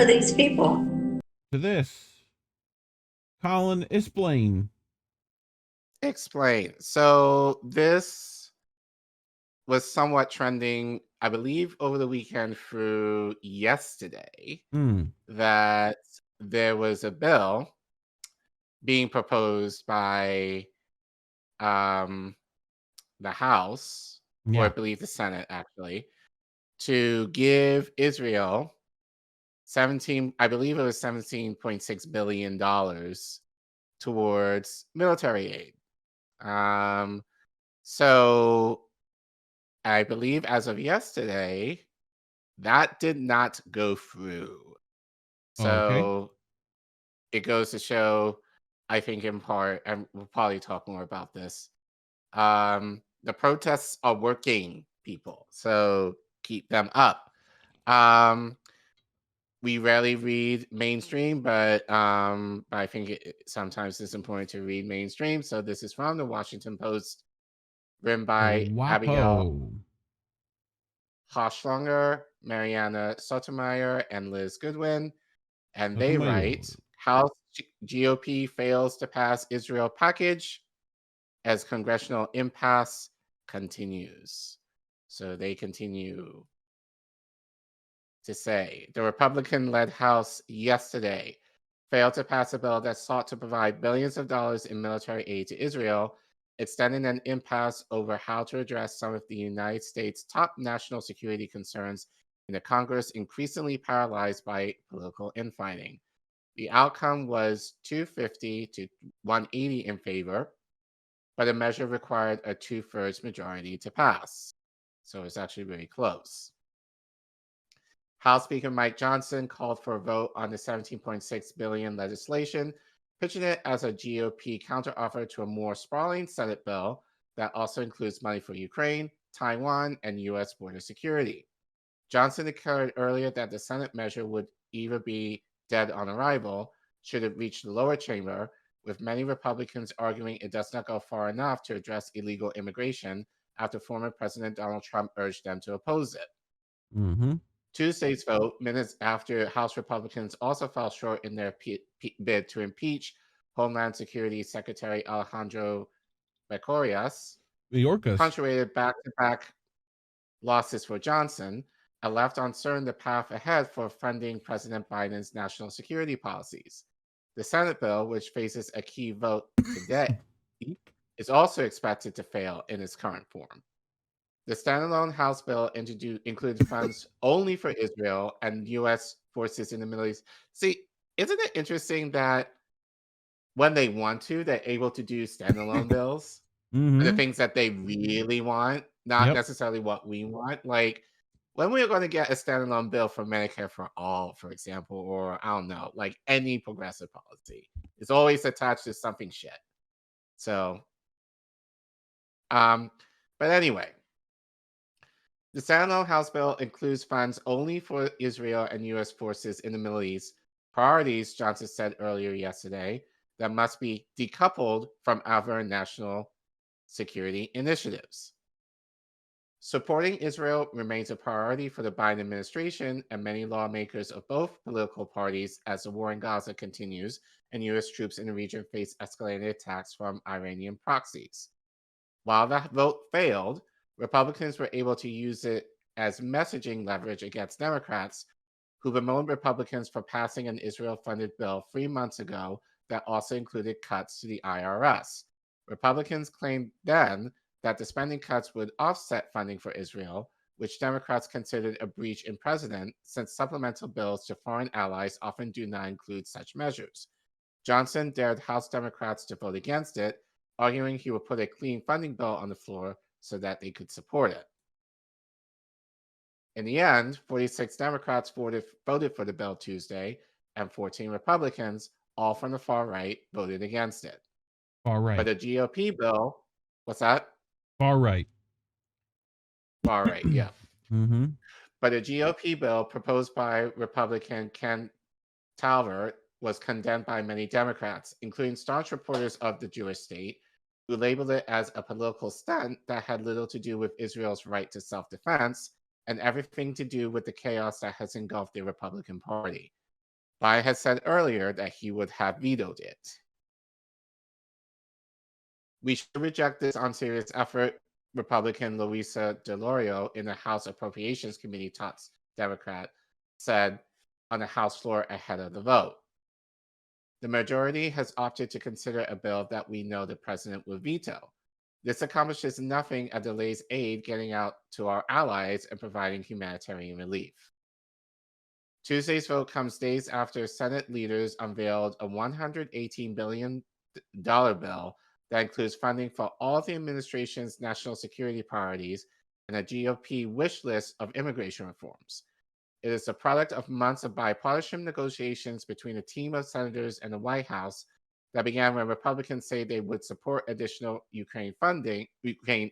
are these people? To this, Collin, explain. Explain. So this was somewhat trending, I believe, over the weekend through yesterday, that there was a bill being proposed by the House, or I believe the Senate actually, to give Israel I believe it was $17.6 billion towards military aid. So I believe as of yesterday, that did not go through. So it goes to show, I think in part, and we'll probably talk more about this, the protests are working, people. So keep them up. We rarely read mainstream, but I think sometimes it's important to read mainstream. So this is from the Washington Post, written by Abigail, Hauslohner, Marianna, Sotomayor, and Liz Goodwin. And they write, House GOP fails to pass Israel package as congressional impasse continues. So they continue to say the Republican-led House yesterday failed to pass a bill that sought to provide billions of dollars in military aid to Israel, extending an impasse over how to address some of the United States' top national security concerns in a Congress increasingly paralyzed by political infighting. The outcome was 250 to 180 in favor, but the measure required a 2/3 majority to pass. So it's actually very close. House Speaker Mike Johnson called for a vote on the $17.6 billion legislation, pitching it as a GOP counteroffer to a more sprawling Senate bill that also includes money for Ukraine, Taiwan, and U.S. border security. Johnson declared earlier that the Senate measure would either be dead on arrival should it reach the lower chamber, with many Republicans arguing it does not go far enough to address illegal immigration after former President Donald Trump urged them to oppose it. Tuesday's vote, minutes after House Republicans also fell short in their bid to impeach Homeland Security Secretary Alejandro Mayorkas, punctuated back-to-back losses for Johnson, and left uncertain the path ahead for funding President Biden's national security policies. The Senate bill, which faces a key vote today, is also expected to fail in its current form. The standalone House bill includes funds only for Israel and U.S. forces in the Middle East. See, isn't it interesting that when they want to, they're able to do standalone bills for the things that they really want, not necessarily what we want? Like, when we're going to get a standalone bill for Medicare for all, for example, or I don't know, like any progressive policy, it's always attached to something shit. So, but anyway. The standalone House bill includes funds only for Israel and U.S. forces in the Middle East, priorities, Johnson said earlier yesterday, that must be decoupled from other national security initiatives. Supporting Israel remains a priority for the Biden administration and many lawmakers of both political parties as the war in Gaza continues and U.S. troops in the region face escalating attacks from Iranian proxies. While that vote failed, Republicans were able to use it as messaging leverage against Democrats, who bemoaned Republicans for passing an Israel-funded bill 3 months ago that also included cuts to the IRS. Republicans claimed then that the spending cuts would offset funding for Israel, which Democrats considered a breach in precedent since supplemental bills to foreign allies often do not include such measures. Johnson dared House Democrats to vote against it, arguing he would put a clean funding bill on the floor so that they could support it. In the end, 46 Democrats voted for the bill Tuesday, and 14 Republicans, all from the far right, voted against it. Far right. But the GOP bill, what's that? Far right. Far right, yeah. But a GOP bill proposed by Republican Ken Talver was condemned by many Democrats, including staunch supporters of the Jewish state, who labeled it as a political stunt that had little to do with Israel's right to self-defense and everything to do with the chaos that has engulfed the Republican Party. Biden had said earlier that he would have vetoed it. We should reject this unserious effort, Republican Luisa DeLorio in the House Appropriations Committee talks Democrat said on the House floor ahead of the vote. The majority has opted to consider a bill that we know the president will veto. This accomplishes nothing and delays aid getting out to our allies and providing humanitarian relief. Tuesday's vote comes days after Senate leaders unveiled a $118 billion bill that includes funding for all the administration's national security priorities and a GOP wish list of immigration reforms. It is the product of months of bipartisan negotiations between a team of senators and the White House that began when Republicans say they would support additional Ukraine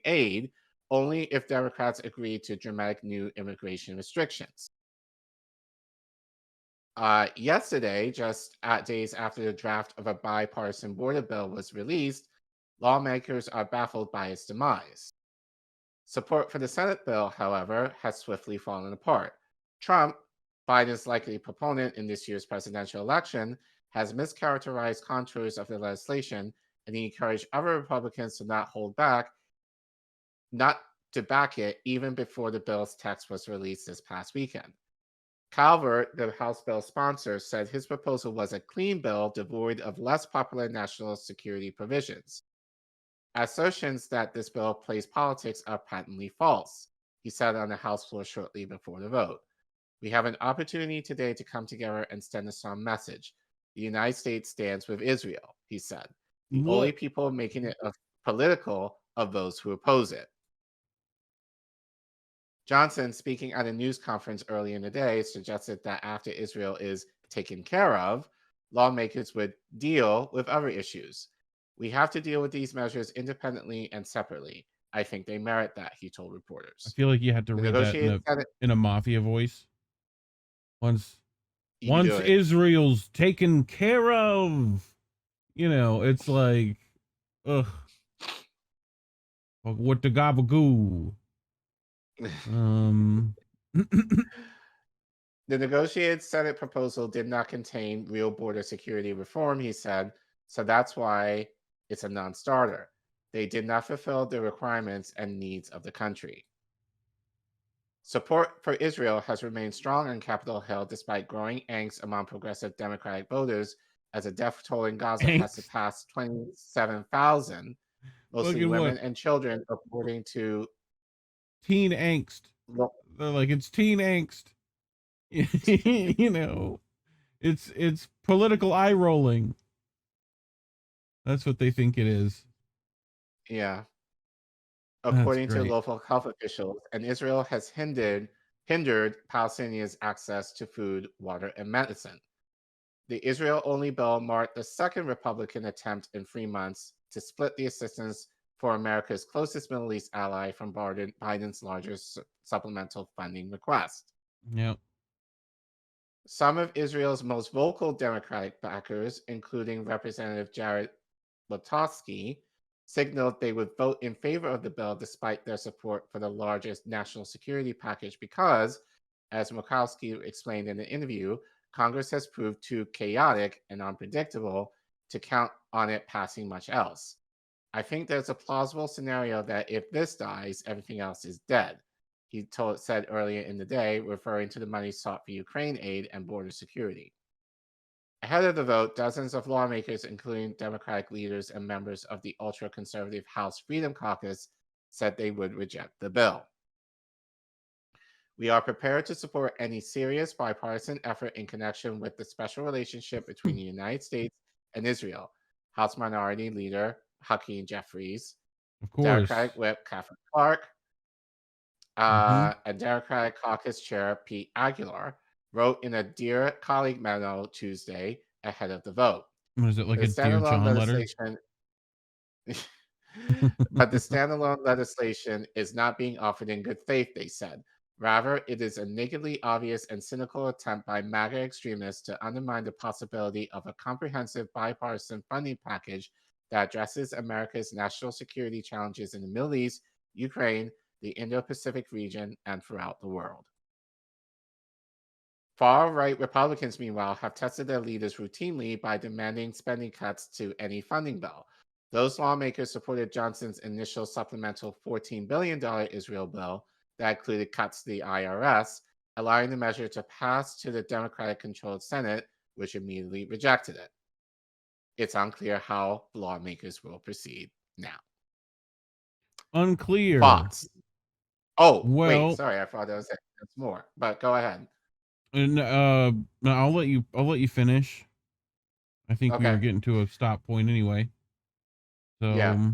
aid, only if Democrats agreed to dramatic new immigration restrictions. Yesterday, just days after the draft of a bipartisan border bill was released, lawmakers are baffled by its demise. Support for the Senate bill, however, has swiftly fallen apart. Trump, Biden's likely proponent in this year's presidential election, has mischaracterized contours of the legislation, and he encouraged other Republicans to not to back it even before the bill's text was released this past weekend. Calvert, the House bill sponsor, said his proposal was a clean bill devoid of less popular national security provisions. Assertions that this bill plays politics are patently false, he said on the House floor shortly before the vote. We have an opportunity today to come together and send a strong message. The United States stands with Israel, he said. The only people making it political of those who oppose it. Johnson, speaking at a news conference early in the day, suggested that after Israel is taken care of, lawmakers would deal with other issues. We have to deal with these measures independently and separately. I think they merit that, he told reporters. I feel like you had to read that in a mafia voice. Once Israel's taken care of, it's like, ugh. What the gabagoo. The negotiated Senate proposal did not contain real border security reform, he said, so that's why it's a non-starter. They did not fulfill the requirements and needs of the country. Support for Israel has remained strong on Capitol Hill despite growing angst among progressive Democratic voters as the death toll in Gaza has surpassed 27,000, mostly women and children, according to teen angst. They're like, it's teen angst. It's political eye rolling. That's what they think it is. Yeah. According to local health officials, and Israel has hindered Palestinians' access to food, water, and medicine. The Israel-only bill marked the second Republican attempt in 3 months to split the assistance for America's closest Middle East ally from Biden's largest supplemental funding request. Yep. Some of Israel's most vocal Democratic backers, including Representative Jared Lotowski, signaled they would vote in favor of the bill despite their support for the largest national security package because, as Murkowski explained in the interview, Congress has proved too chaotic and unpredictable to count on it passing much else. I think there's a plausible scenario that if this dies, everything else is dead, he said earlier in the day, referring to the money sought for Ukraine aid and border security. Ahead of the vote, dozens of lawmakers, including Democratic leaders and members of the ultra-conservative House Freedom Caucus, said they would reject the bill. We are prepared to support any serious bipartisan effort in connection with the special relationship between the United States and Israel, House Minority Leader Hakeem Jeffries, Democratic Whip Catherine Clark, and Democratic Caucus Chair Pete Aguilar wrote in a Dear Colleague memo Tuesday ahead of the vote. What is it, like a Dear John letter? But the standalone legislation is not being offered in good faith, they said. Rather, it is a nakedly obvious and cynical attempt by MAGA extremists to undermine the possibility of a comprehensive bipartisan funding package that addresses America's national security challenges in the Middle East, Ukraine, the Indo-Pacific region, and throughout the world. Far-right Republicans, meanwhile, have tested their leaders routinely by demanding spending cuts to any funding bill. Those lawmakers supported Johnson's initial supplemental $14 billion Israel bill that included cuts to the IRS, allowing the measure to pass to the Democratic-controlled Senate, which immediately rejected it. It's unclear how lawmakers will proceed now. Unclear. Thoughts? Oh, wait, well, sorry, I thought that was it. That's more, but go ahead. And no, I'll let you finish. I think we were getting to a stop point anyway. So yeah.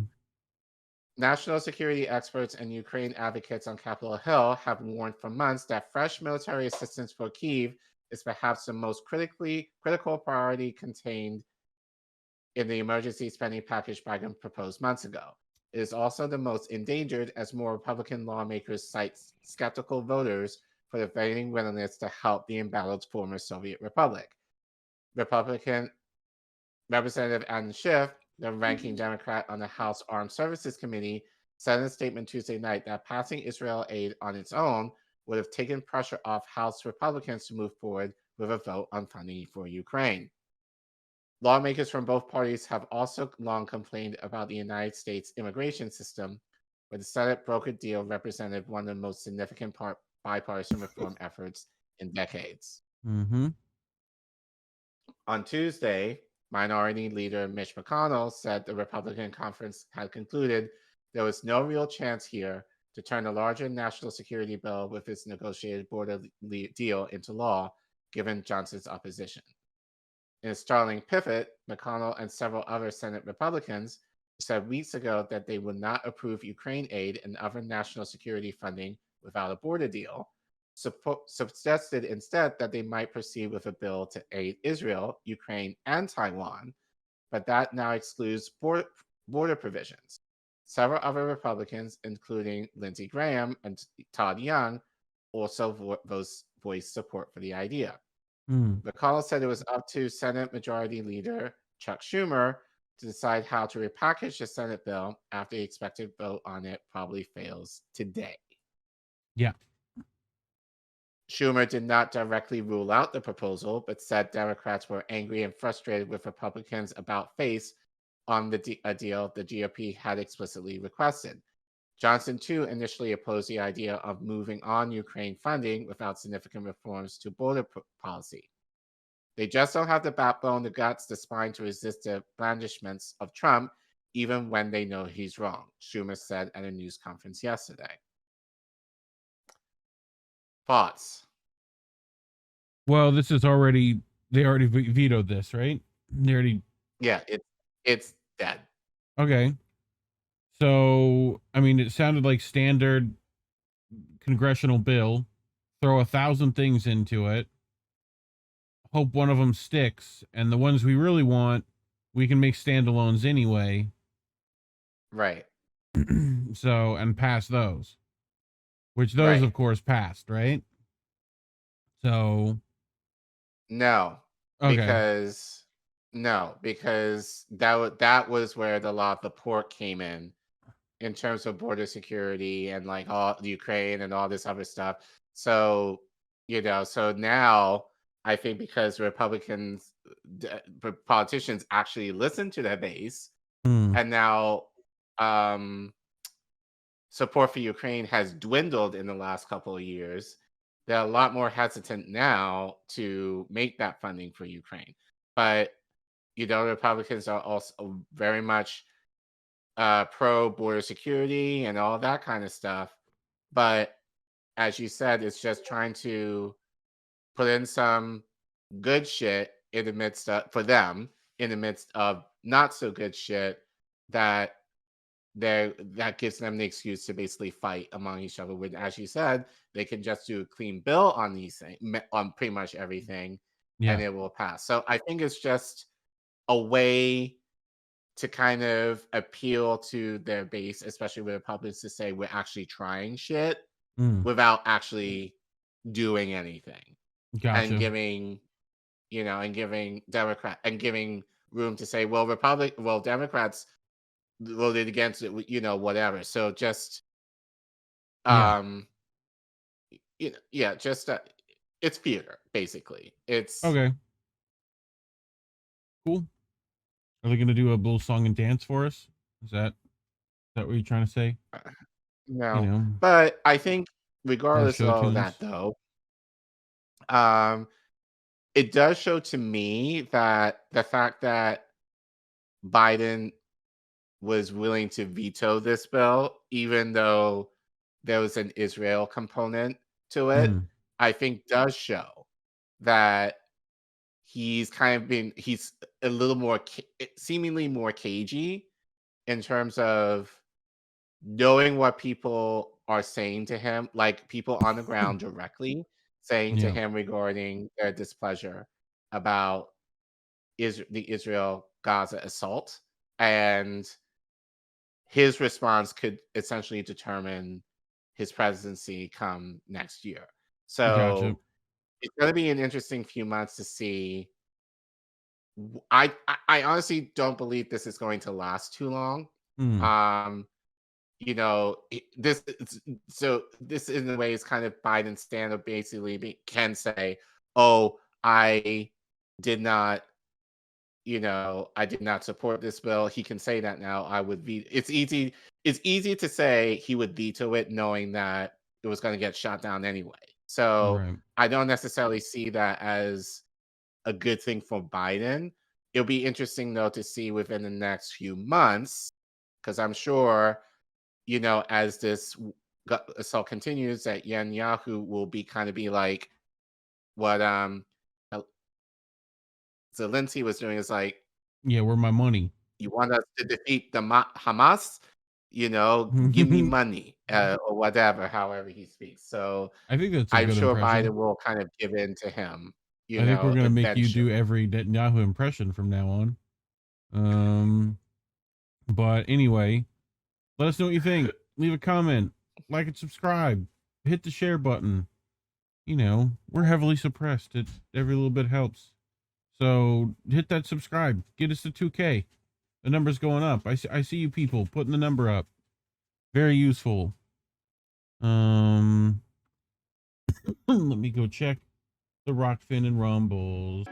National security experts and Ukraine advocates on Capitol Hill have warned for months that fresh military assistance for Kyiv is perhaps the most critical priority contained in the emergency spending package Biden proposed months ago. It is also the most endangered as more Republican lawmakers cite skeptical voters for their varying willingness to help the embattled former Soviet republic. Republican Representative Adam Schiff, the ranking Democrat on the House Armed Services Committee, said in a statement Tuesday night that passing Israel aid on its own would have taken pressure off House Republicans to move forward with a vote on funding for Ukraine. Lawmakers from both parties have also long complained about the United States immigration system, where the Senate brokered deal represented one of the most significant bipartisan reform efforts in decades. Mm-hmm. On Tuesday, Minority Leader Mitch McConnell said the Republican conference had concluded there was no real chance here to turn a larger national security bill with its negotiated border deal into law, given Johnson's opposition. In a startling pivot, McConnell and several other Senate Republicans said weeks ago that they would not approve Ukraine aid and other national security funding without a border deal, suggested instead that they might proceed with a bill to aid Israel, Ukraine, and Taiwan, but that now excludes border provisions. Several other Republicans, including Lindsey Graham and Todd Young, also voiced support for the idea. McConnell said it was up to Senate Majority Leader Chuck Schumer to decide how to repackage the Senate bill after the expected vote on it probably fails today. Yeah. Schumer did not directly rule out the proposal, but said Democrats were angry and frustrated with Republicans about face on a deal the GOP had explicitly requested. Johnson, too, initially opposed the idea of moving on Ukraine funding without significant reforms to border policy. They just don't have the backbone, the guts, the spine to resist the blandishments of Trump, even when they know he's wrong, Schumer said at a news conference yesterday. Thoughts? Well, this is already, they already vetoed this, right? They already. Yeah, it's dead. Okay. So, I mean, it sounded like standard congressional bill. Throw 1,000 things into it. Hope one of them sticks, and the ones we really want, we can make standalones anyway. Right. So, and pass those, which those, of course, passed, right? So, no, okay. because that was where the law of the pork came in terms of border security and like all the Ukraine and all this other stuff. So, so now I think because Republicans, politicians actually listen to their base, and now support for Ukraine has dwindled in the last couple of years, they're a lot more hesitant now to make that funding for Ukraine. But, Republicans are also very much pro border security and all that kind of stuff. But as you said, it's just trying to put in some good shit in the midst of, for them, in the midst of not so good shit that gives them the excuse to basically fight among each other. When, as you said, they can just do a clean bill on these things, on pretty much everything, and it will pass. So I think it's just a way to kind of appeal to their base, especially with Republicans, to say we're actually trying shit without actually doing anything. Gotcha. And giving room to say, well, Democrats voted against it, whatever. So just, just it's theater, basically. It's Okay. Cool. Are they going to do a little song and dance for us? Is that what you're trying to say? You no, know, but I think more regardless of show all of tunes. that, though, um, it does show to me that the fact that Biden was willing to veto this bill, even though there was an Israel component to it, Mm, I think does show that he's a little more seemingly more cagey in terms of knowing what people are saying to him, like people on the ground directly saying to yeah. him regarding their displeasure about the Israel Gaza assault. And his response could essentially determine his presidency come next year. Gotcha. So it's going to be an interesting few months to see. I honestly don't believe this is going to last too long. Mm, Um, so this in a way is kind of Biden's stand up. Basically, can say, "Oh, I did not." I did not support this bill. He can say that now. I would veto. It's easy to say he would veto it, knowing that it was going to get shot down anyway. So right. I don't necessarily see that as a good thing for Biden. It'll be interesting though to see within the next few months, because I'm sure, as this assault continues, that Netanyahu will be like what Zelensky was doing, is like, Yeah, where my money? you want us to defeat the Hamas? Give me money, or whatever, however he speaks. So I think that's a I'm good sure Biden impression. will kind of give in to him, I think we're gonna make you do eventually. every Netanyahu impression from now on. Um, but anyway, let us know what you think. Leave a comment, like and subscribe, hit the share button. We're heavily suppressed. Every little bit helps. So hit that subscribe. Get us to 2K. The number's going up. I see you people putting the number up. Very useful. Let me go check the Rockfin and Rumbles.